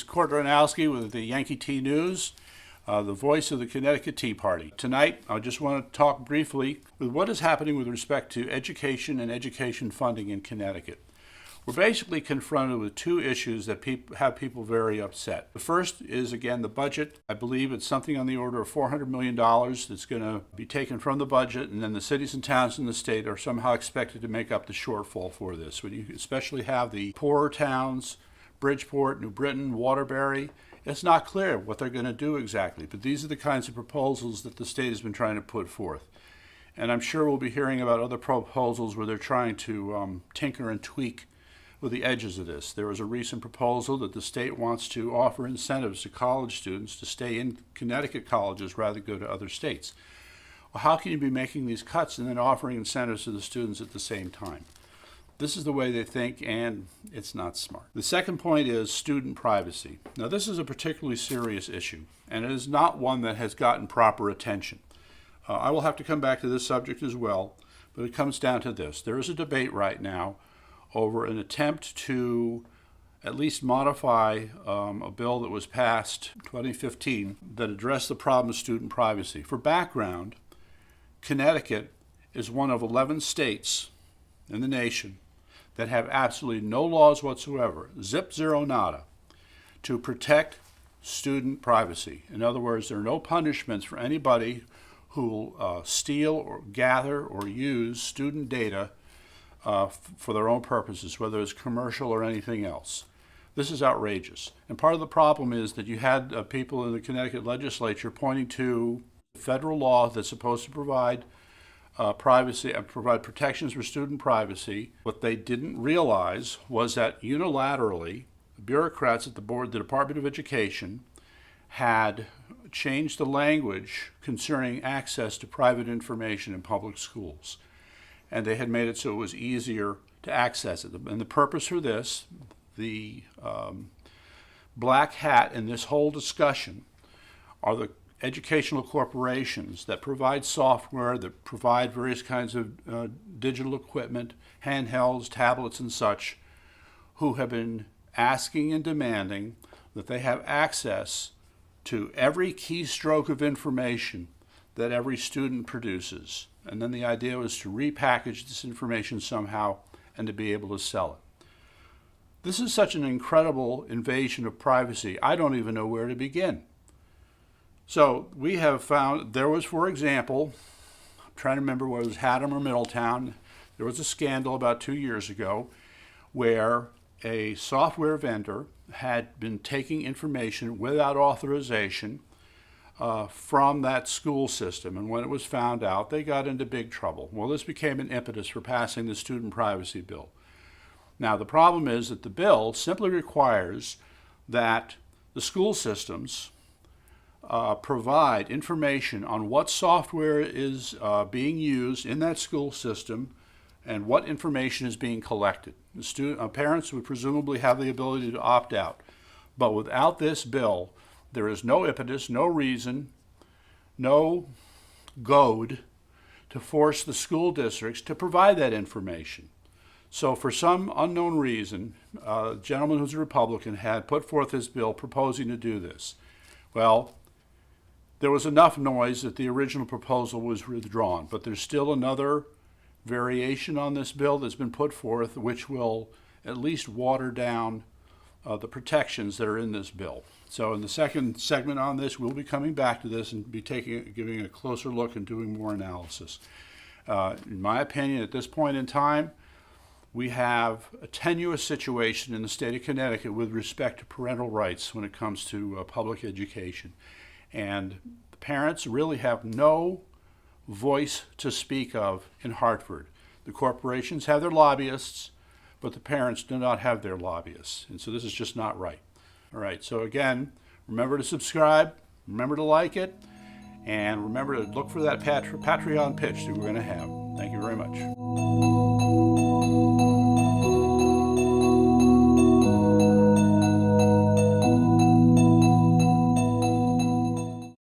Cord Ranowski with the Yankee Tea News, the voice of the Connecticut Tea Party. Tonight, I just want to talk briefly with what is happening with respect to education and education funding in Connecticut. We're basically confronted with two issues that have people very upset. The first is, again, the budget. I believe it's something on the order of $400 million that's going to be taken from the budget, and then the cities and towns in the state are somehow expected to make up the shortfall for this. When you especially have the poorer towns, Bridgeport, New Britain, Waterbury, it's not clear what they're going to do exactly, but these are the kinds of proposals that the state has been trying to put forth. And I'm sure we'll be hearing about other proposals where they're trying to tinker and tweak with the edges of this. There was a recent proposal that the state wants to offer incentives to college students to stay in Connecticut colleges rather than go to other states. Well, how can you be making these cuts and then offering incentives to the students at the same time? This is the way they think, and it's not smart. The second point is student privacy. Now, this is a particularly serious issue, and it is not one that has gotten proper attention. I will have to come back to this subject as well, but it comes down to this. There is a debate right now over an attempt to at least modify a bill that was passed in 2015 that addressed the problem of student privacy. For background, Connecticut is one of 11 states in the nation that have absolutely no laws whatsoever, zip zero nada, to protect student privacy. In other words, there are no punishments for anybody who will steal or gather or use student data for their own purposes, whether it's commercial or anything else. This is outrageous. And part of the problem is that you had people in the Connecticut legislature pointing to federal law that's supposed to provide privacy and provide protections for student privacy. What they didn't realize was that unilaterally, bureaucrats at the Department of Education had changed the language concerning access to private information in public schools. And they had made it so it was easier to access it. And the purpose for this, the black hat in this whole discussion, are the educational corporations that provide software, that provide various kinds of digital equipment, handhelds, tablets, and such, who have been asking and demanding that they have access to every keystroke of information that every student produces. And then the idea was to repackage this information somehow and to be able to sell it. This is such an incredible invasion of privacy, I don't even know where to begin. So we have found, there was, for example, I'm trying to remember whether it was Haddam or Middletown, there was a scandal about 2 years ago where a software vendor had been taking information without authorization from that school system, and when it was found out, they got into big trouble. Well, this became an impetus for passing the student privacy bill. Now, the problem is that the bill simply requires that the school systems provide information on what software is being used in that school system and what information is being collected. The parents would presumably have the ability to opt out. But without this bill, there is no impetus, no reason, no goad to force the school districts to provide that information. So for some unknown reason, a gentleman who's a Republican had put forth his bill proposing to do this. Well, there was enough noise that the original proposal was withdrawn, but there's still another variation on this bill that's been put forth which will at least water down the protections that are in this bill. So in the second segment on this, we'll be coming back to this and be giving a closer look and doing more analysis. In my opinion, at this point in time, we have a tenuous situation in the state of Connecticut with respect to parental rights when it comes to public education. And the parents really have no voice to speak of in Hartford. The corporations have their lobbyists, but the parents do not have their lobbyists. And so this is just not right. All right, so again, remember to subscribe, remember to like it, and remember to look for that Patreon pitch that we're going to have. Thank you very much.